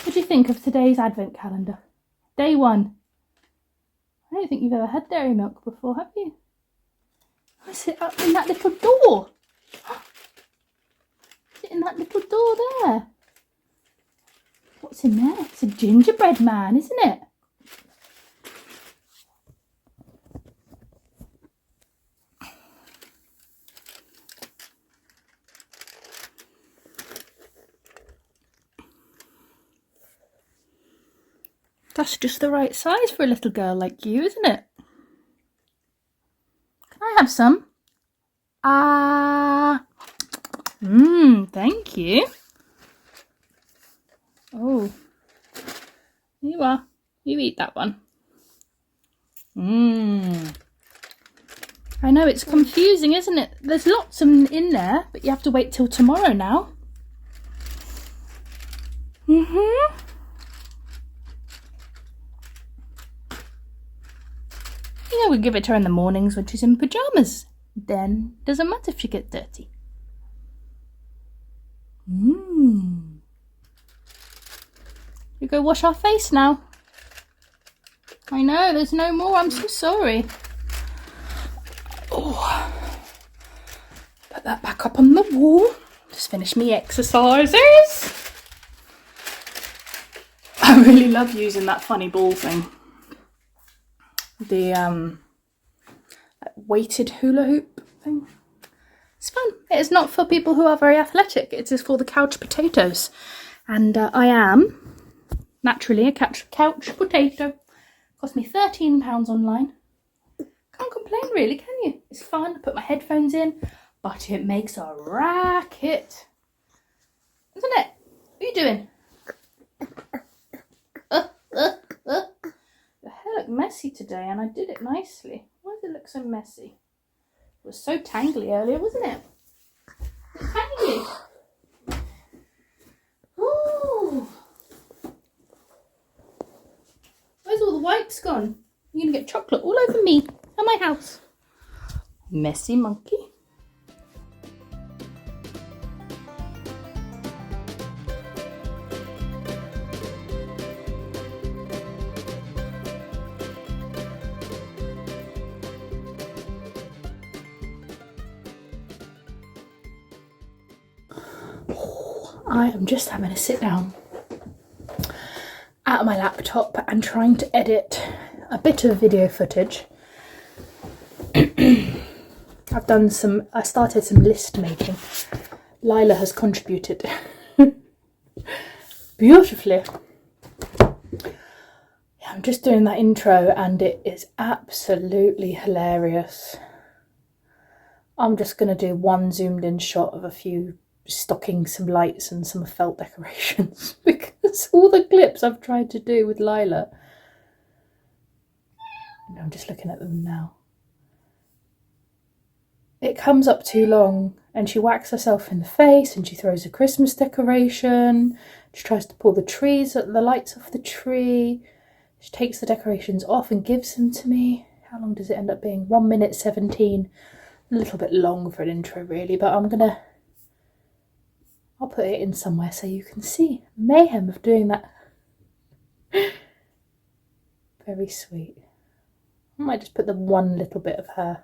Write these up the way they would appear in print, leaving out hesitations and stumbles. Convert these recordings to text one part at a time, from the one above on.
What do you think of today's advent calendar? Day 1. I don't think you've ever had dairy milk before, have you? Is it up in that little door? Is it in that little door there? What's in there? It's a gingerbread man, isn't it? That's just the right size for a little girl like you, isn't it? Can I have some? Thank you. Oh, here you are. You eat that one. I know it's confusing, isn't it? There's lots in there, but you have to wait till tomorrow now. You know, we give it to her in the mornings when she's in pyjamas. Then it doesn't matter if she gets dirty. We go wash our face now. I know, there's no more. I'm so sorry. Oh, put that back up on the wall. Just finish me exercises. I really love using that funny ball thing. The weighted hula hoop thing. It's fun. It is not for people who are very athletic. It is for the couch potatoes. And I am naturally a couch potato. Cost me £13 online. Can't complain really, can you? It's fun. I put my headphones in, but it makes a racket. Isn't it? What are you doing? Your hair looked messy today and I did it nicely. Why does it look so messy? It was so tangly earlier, wasn't it? It was tangly. Ooh. Where's all the wipes gone? You're going to get chocolate all over me and my house. Messy monkey. I am just having a sit down at my laptop and trying to edit a bit of video footage. I started some list making. Lila has contributed beautifully. Yeah, I'm just doing that intro and it is absolutely hilarious. I'm just going to do one zoomed in shot of a few stockings, some lights and some felt decorations because all the clips I've tried to do with Lila, and I'm just looking at them now, it comes up too long and she whacks herself in the face and she throws a Christmas decoration, she tries to pull the lights off the tree, she takes the decorations off and gives them to me. How long does it end up being? 1 minute 17. A little bit long for an intro really, but I'll put it in somewhere so you can see mayhem of doing that. Very sweet. I might just put the one little bit of her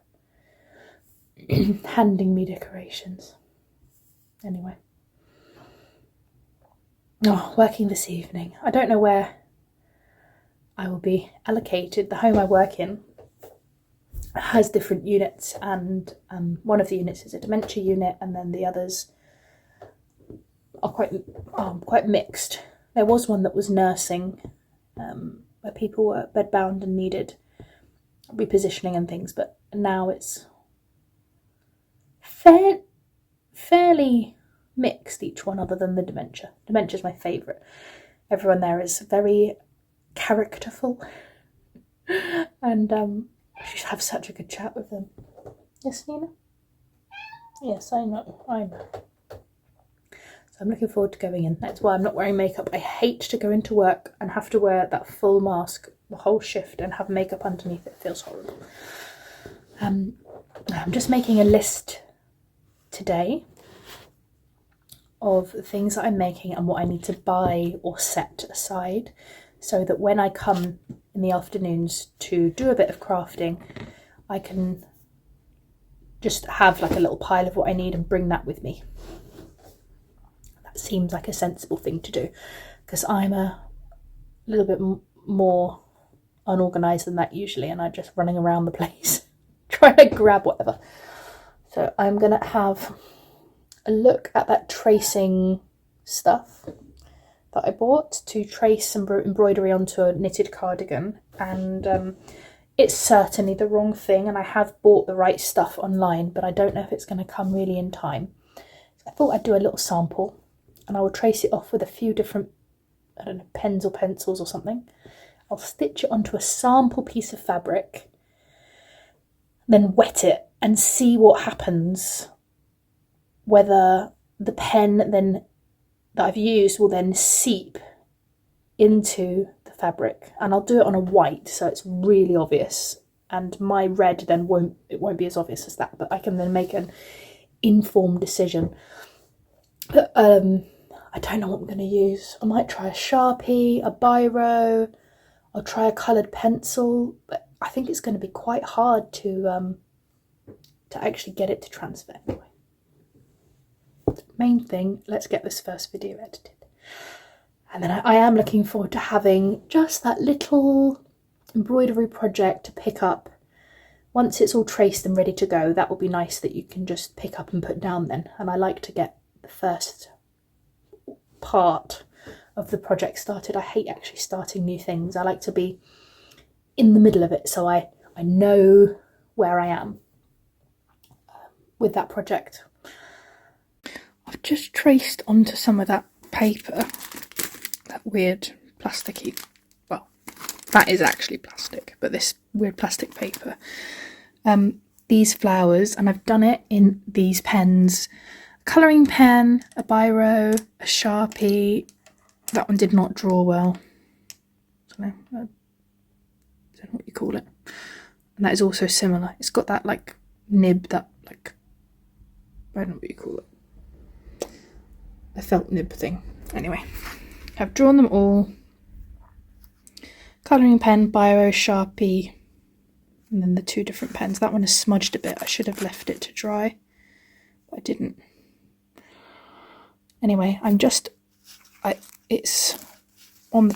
handing me decorations. Anyway. Oh, working this evening. I don't know where I will be allocated. The home I work in has different units, and one of the units is a dementia unit, and then the others are quite mixed. There was one that was nursing, where people were bedbound and needed repositioning and things, but now it's fairly mixed, each one, other than the dementia. Dementia's my favourite. Everyone there is very characterful, and I should have such a good chat with them. Yes, Nina? Yes, I know. So I'm looking forward to going in. That's why I'm not wearing makeup. I hate to go into work and have to wear that full mask the whole shift and have makeup underneath it. It feels horrible. I'm just making a list today of the things that I'm making and what I need to buy or set aside, so that when I come in the afternoons to do a bit of crafting, I can just have like a little pile of what I need and bring that with me. That seems like a sensible thing to do, because I'm a little bit more unorganised than that usually, and I'm just running around the place trying to grab whatever. So I'm going to have a look at that tracing stuff that I bought to trace some embroidery onto a knitted cardigan, and it's certainly the wrong thing, and I have bought the right stuff online, but I don't know if it's going to come really in time. So I thought I'd do a little sample, and I will trace it off with a few different, I don't know, pens or pencils or something. I'll stitch it onto a sample piece of fabric, then wet it and see what happens, whether the pen then that I've used will then seep into the fabric. And I'll do it on a white, so it's really obvious, and my red then won't be as obvious as that, but I can then make an informed decision. But I don't know what I'm going to use. I might try a Sharpie, a biro, I'll try a coloured pencil, but I think it's going to be quite hard to actually get it to transfer anyway. Main thing, let's get this first video edited. And then I am looking forward to having just that little embroidery project to pick up. Once it's all traced and ready to go, that will be nice that you can just pick up and put down then. And I like to get the first part of the project started. I hate actually starting new things. I like to be in the middle of it, so I know where I am with that project. I've just traced onto some of that paper, that weird plasticky, well, that is actually plastic, but this weird plastic paper, these flowers, and I've done it in these pens, a colouring pen, a biro, a Sharpie. That one did not draw well. I don't know what you call it. And that is also similar. It's got that like nib, that like, I don't know what you call it. A felt nib thing. Anyway, I've drawn them all. Colouring pen, biro, Sharpie, and then the two different pens. That one is smudged a bit. I should have left it to dry, but I didn't. Anyway, it is on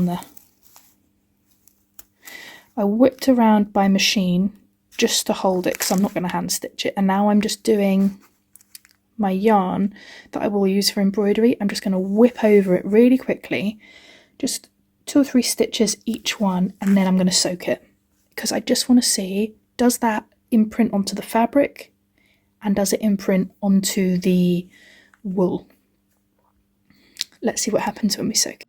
there. I whipped around by machine just to hold it, because I'm not going to hand stitch it, and now I'm just doing my yarn that I will use for embroidery. I'm just going to whip over it really quickly, just 2 or 3 stitches each one, and then I'm going to soak it, because I just want to see, does that imprint onto the fabric and does it imprint onto the wool? Let's see what happens when we soak it.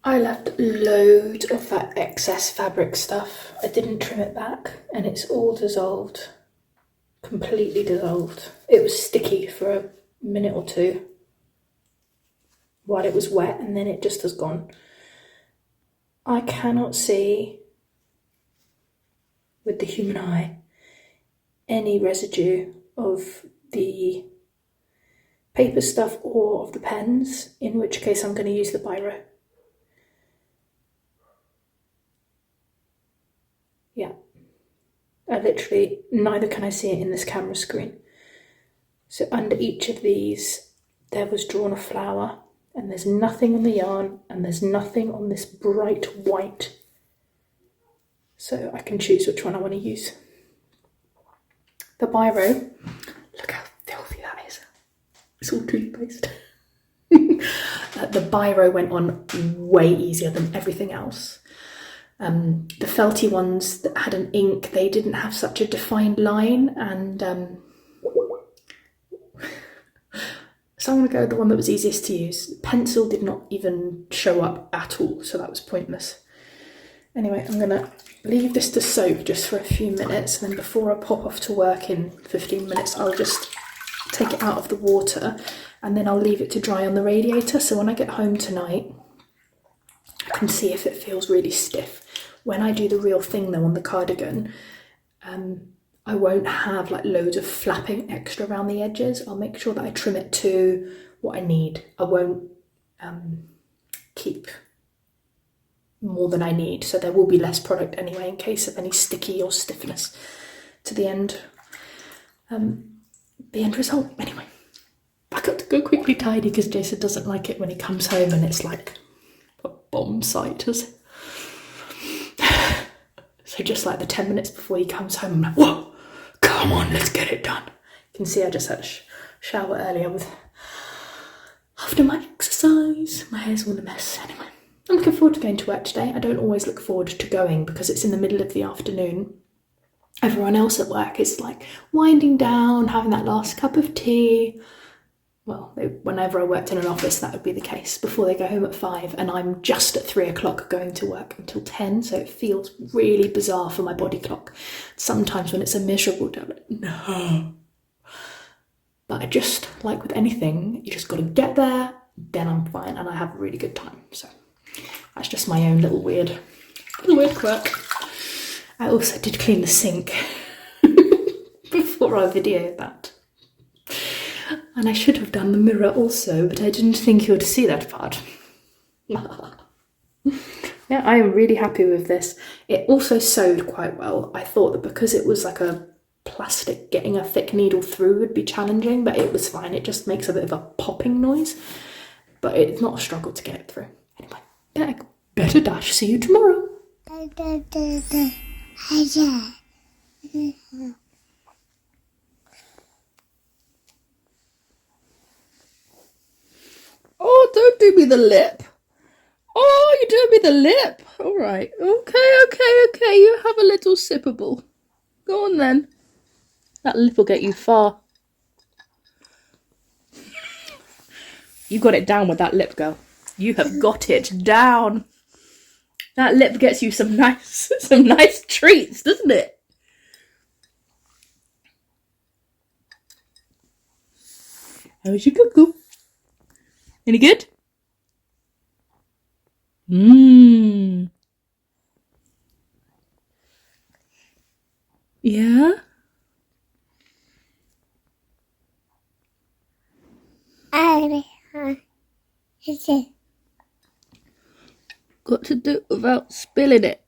I left loads of that excess fabric stuff. I didn't trim it back, and it's all dissolved, completely dissolved. It was sticky for a minute or two while it was wet, and then it just has gone. I cannot see with the human eye any residue of the paper stuff or of the pens, in which case I'm going to use the biro. Yeah, literally neither can I see it in this camera screen. So under each of these there was drawn a flower, and there's nothing on the yarn, and there's nothing on this bright white, so I can choose which one I want to use. The biro, look how filthy that is. It's all toothpaste. The biro went on way easier than everything else. The felty ones that had an ink, they didn't have such a defined line, and so I'm going to go with the one that was easiest to use. Pencil did not even show up at all, so that was pointless. Anyway, I'm going to leave this to soak just for a few minutes, and then before I pop off to work in 15 minutes, I'll just take it out of the water, and then I'll leave it to dry on the radiator, so when I get home tonight, I can see if it feels really stiff. When I do the real thing though on the cardigan, I won't have like loads of flapping extra around the edges. I'll make sure that I trim it to what I need. I won't keep more than I need, so there will be less product anyway in case of any sticky or stiffness to the end. The end result. Anyway, I got to go quickly tidy because Jason doesn't like it when he comes home and it's like a bomb site. So just like the 10 minutes before he comes home, I'm like, whoa, come on, let's get it done. You can see I just had a shower earlier after my exercise. My hair's all a mess. Anyway, I'm looking forward to going to work today. I don't always look forward to going because it's in the middle of the afternoon. Everyone else at work is like winding down, having that last cup of tea. Well, whenever I worked in an office, that would be the case before they go home at 5, and I'm just at 3 o'clock going to work until 10, so it feels really bizarre for my body clock. Sometimes when it's a miserable day, I'm like, no. But I just, like with anything, you just got to get there, then I'm fine, and I have a really good time. So that's just my own little weird quirk. I also did clean the sink before I videoed that. And I should have done the mirror also, but I didn't think you would see that part. Yeah, I am really happy with this. It also sewed quite well. I thought that because it was like a plastic, getting a thick needle through would be challenging, but it was fine. It just makes a bit of a popping noise, but it's not a struggle to get it through. Anyway, better dash. See you tomorrow. Oh, don't do me the lip. Oh, you do me the lip. All right. Okay. You have a little sippable. Go on then. That lip will get you far. You got it down with that lip, girl. You have got it down. That lip gets you some nice treats, doesn't it? How's your cuckoo? Any good? Yeah? Got to do it without spilling it.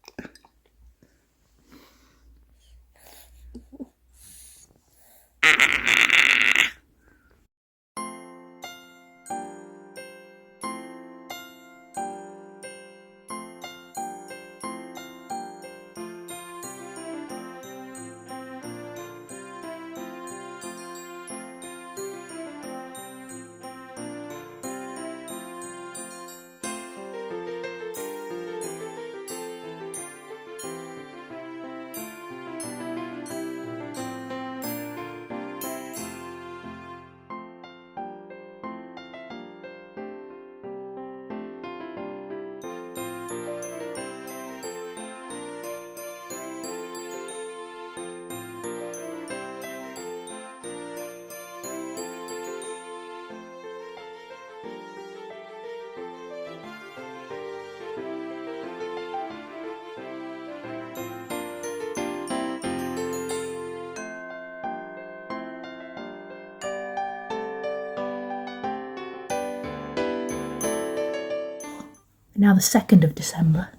Now the 2nd of December.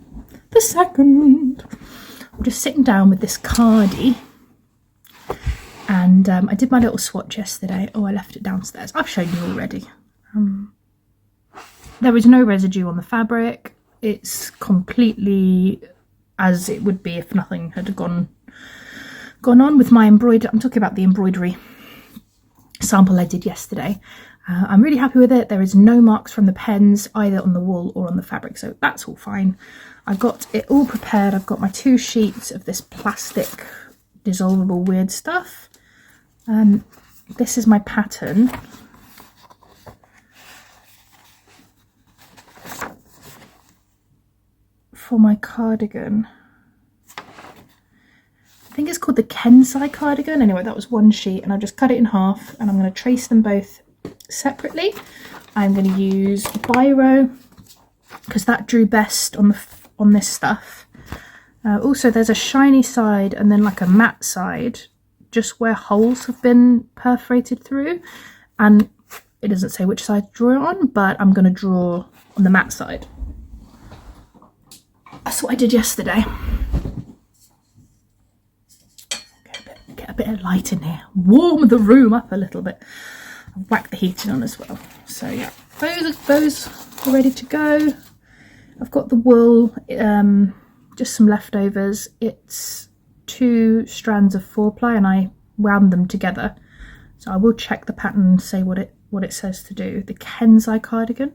The 2nd! I'm just sitting down with this cardie. And I did my little swatch yesterday. Oh, I left it downstairs. I've shown you already. There is no residue on the fabric. It's completely as it would be if nothing had gone on with my embroidery. I'm talking about the embroidery sample I did yesterday. I'm really happy with it. There is no marks from the pens either on the wool or on the fabric, so that's all fine. I've got it all prepared. I've got my 2 sheets of this plastic dissolvable weird stuff. This is my pattern. For my cardigan. I think it's called the Kensai cardigan. Anyway, that was 1 sheet, and I've just cut it in half, and I'm going to trace them both separately. I'm going to use biro because that drew best on this stuff. Also, there's a shiny side and then like a matte side, just where holes have been perforated through, and it doesn't say which side to draw it on, but I'm going to draw on the matte side. That's what I did yesterday. Get a bit of light in here, warm the room up a little bit. I've whacked the heating on as well. So yeah, those are ready to go. I've got the wool, just some leftovers. It's 2 strands of 4-ply, and I wound them together. So I will check the pattern and say what it says to do. The Kensai cardigan.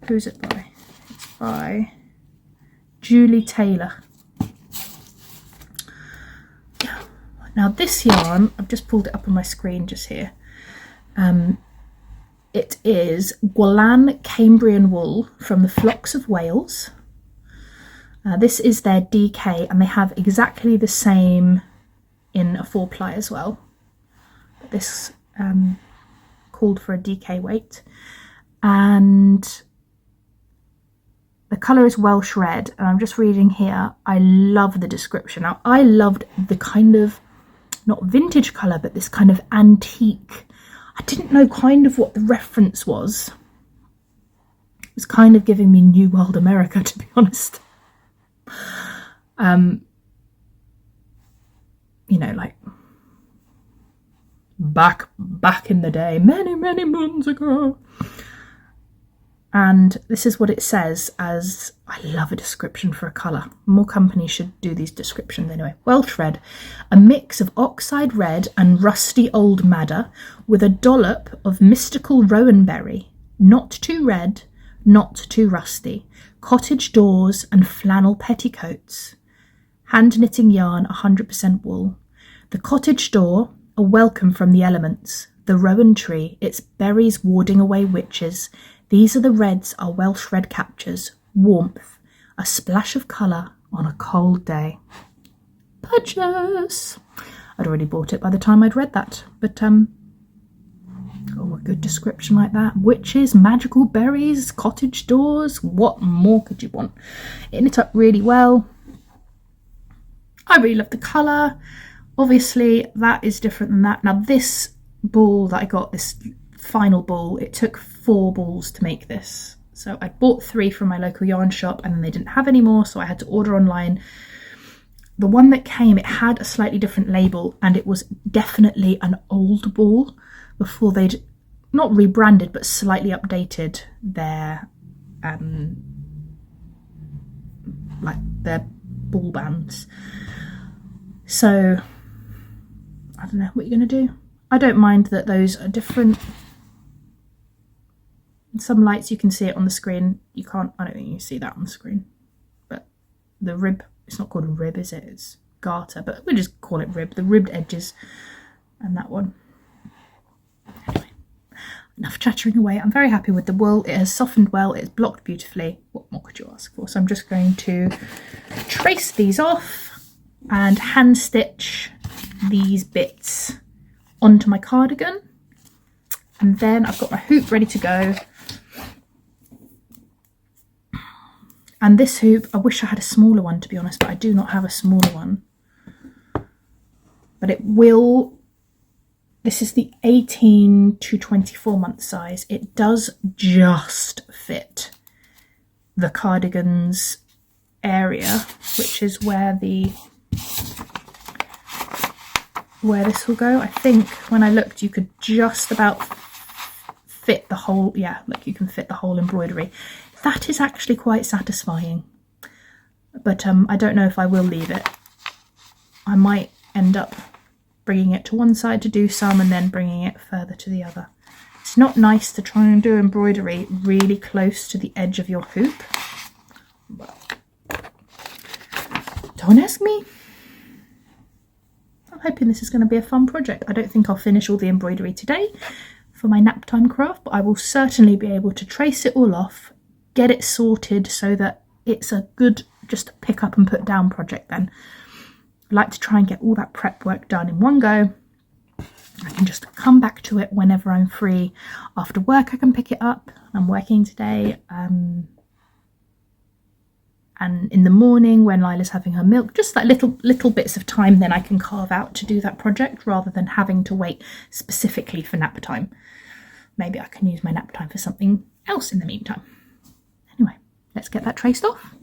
Who's it by? It's by Julie Taylor. Now this yarn, I've just pulled it up on my screen just here. It is Gwalan Cambrian wool from the Flocks of Wales. This is their DK, and they have exactly the same in a 4-ply as well. This called for a DK weight, and the colour is Welsh Red, and I'm just reading here. I love the description. Now, I loved the kind of, not vintage colour, but this kind of antique. I didn't know kind of what the reference was. It was kind of giving me New World America, to be honest. You know, like back in the day, many moons ago. And this is what it says, as I love a description for a colour. More companies should do these descriptions anyway. Welsh Red, a mix of oxide red and rusty old madder with a dollop of mystical rowanberry, not too red, not too rusty, cottage doors and flannel petticoats. Hand knitting yarn, 100% wool. The cottage door, a welcome from the elements. The rowan tree, its berries warding away witches. These are the reds our Welsh Red captures. Warmth, a splash of colour on a cold day. Purchase! I'd already bought it by the time I'd read that, but oh, a good description like that. Witches, magical berries, cottage doors, what more could you want? It knit up really well. I really love the colour. Obviously, that is different than that. Now, this ball that I got, this final ball, it took 4 balls to make this. So I bought 3 from my local yarn shop, and then they didn't have any more, so I had to order online. The one that came, it had a slightly different label, and it was definitely an old ball before they'd not rebranded but slightly updated their like their ball bands. So I don't know what you're going to do. I don't mind that those are different. In some lights you can see it on the screen. You can't, I don't think you can see that on the screen. But the rib, it's not called a rib, is it? It's garter, but we'll just call it rib. The ribbed edges and that one. Anyway, enough chattering away. I'm very happy with the wool. It has softened well. It's blocked beautifully. What more could you ask for? So I'm just going to trace these off and hand stitch these bits onto my cardigan, and then I've got my hoop ready to go. And this hoop, I wish I had a smaller one, to be honest, but I do not have a smaller one. But it will, this is the 18 to 24 month size. It does just fit the cardigan's area, which is where this will go. I think when I looked, you could just about fit the whole, yeah, look, you can fit the whole embroidery. That is actually quite satisfying, but I don't know if I will leave it. I might end up bringing it to one side to do some and then bringing it further to the other. It's not nice to try and do embroidery really close to the edge of your hoop. But don't ask me. I'm hoping this is going to be a fun project. I don't think I'll finish all the embroidery today for my nap time craft, but I will certainly be able to trace it all off, get it sorted so that it's a good just pick up and put down project then. I like to try and get all that prep work done in one go. I can just come back to it whenever I'm free. After work I can pick it up. I'm working today. And in the morning when Lila's having her milk, just that little bits of time then I can carve out to do that project rather than having to wait specifically for nap time. Maybe I can use my nap time for something else in the meantime. Anyway, let's get that traced off.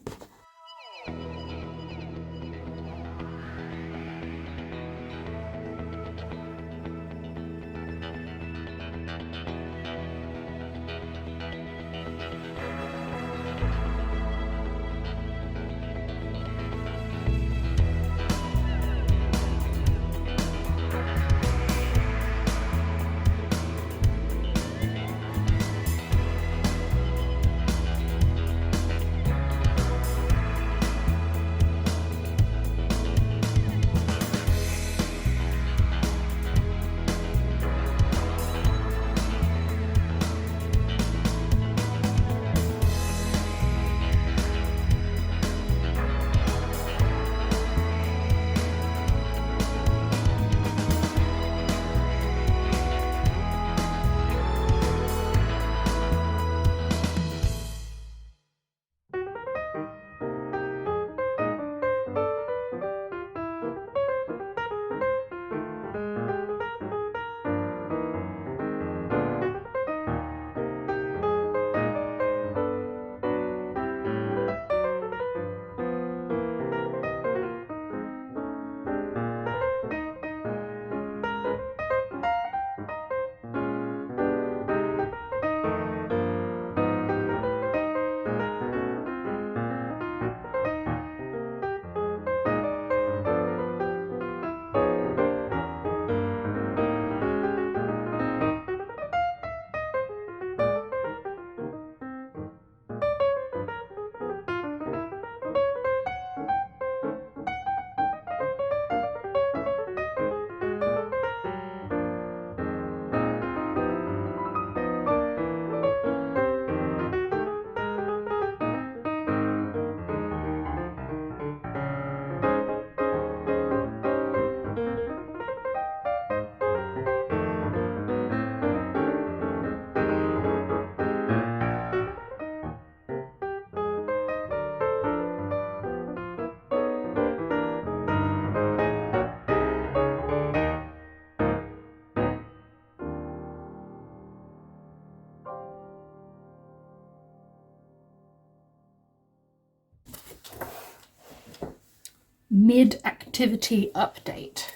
Mid-activity update.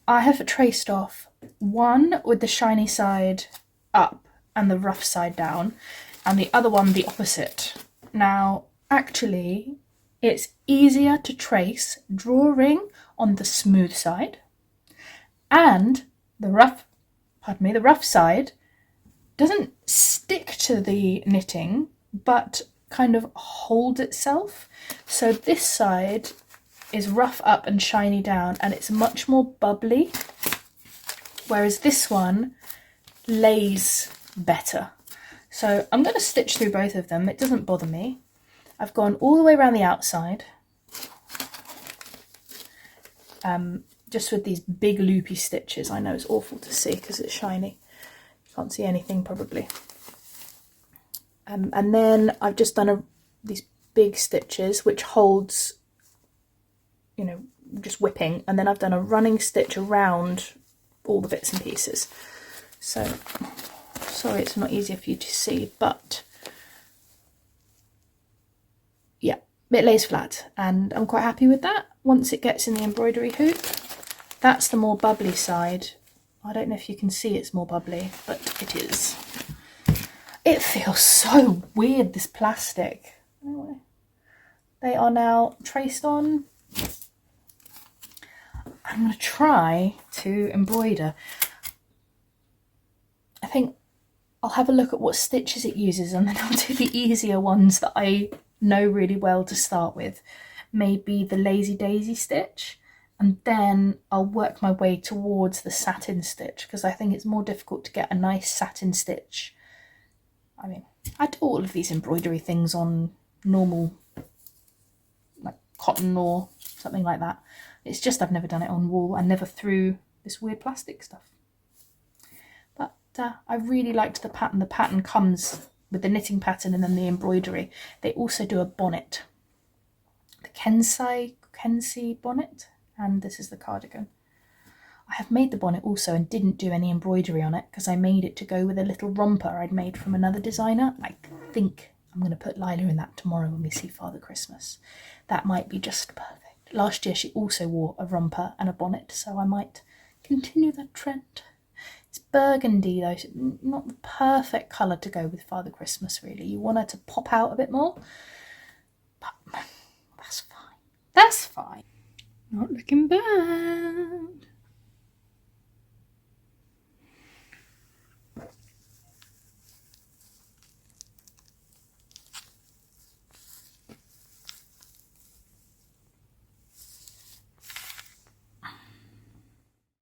I have traced off one with the shiny side up and the rough side down, and the other one the opposite. Now, actually, it's easier to trace drawing on the smooth side, and the rough side doesn't stick to the knitting, but kind of hold itself. So this side is rough up and shiny down, and it's much more bubbly, whereas this one lays better. So I'm going to stitch through both of them. It doesn't bother me. I've gone all the way around the outside, just with these big loopy stitches. I know it's awful to see because it's shiny. You can't see anything probably. And then I've just done these big stitches which holds, you know, just whipping, and then I've done a running stitch around all the bits and pieces. So sorry it's not easier for you to see, but yeah, it lays flat and I'm quite happy with that. Once it gets in the embroidery hoop, that's the more bubbly side. I don't know if you can see it's more bubbly, but it is. It feels so weird, this plastic. Anyway, they are now traced on. And I'm going to try to embroider. I think I'll have a look at what stitches it uses, and then I'll do the easier ones that I know really well to start with. Maybe the Lazy Daisy stitch, and then I'll work my way towards the satin stitch, because I think it's more difficult to get a nice satin stitch. I mean, I do all of these embroidery things on normal, like cotton or something like that. It's just I've never done it on wool and never through this weird plastic stuff. But I really liked the pattern. The pattern comes with the knitting pattern and then the embroidery. They also do a bonnet, the Kensei bonnet, and this is the cardigan. I have made the bonnet also and didn't do any embroidery on it because I made it to go with a little romper I'd made from another designer. I think I'm going to put Lila in that tomorrow when we see Father Christmas. That might be just perfect. Last year she also wore a romper and a bonnet, so I might continue that trend. It's burgundy though, so not the perfect colour to go with Father Christmas really. You want her to pop out a bit more, but that's fine. That's fine. Not looking bad.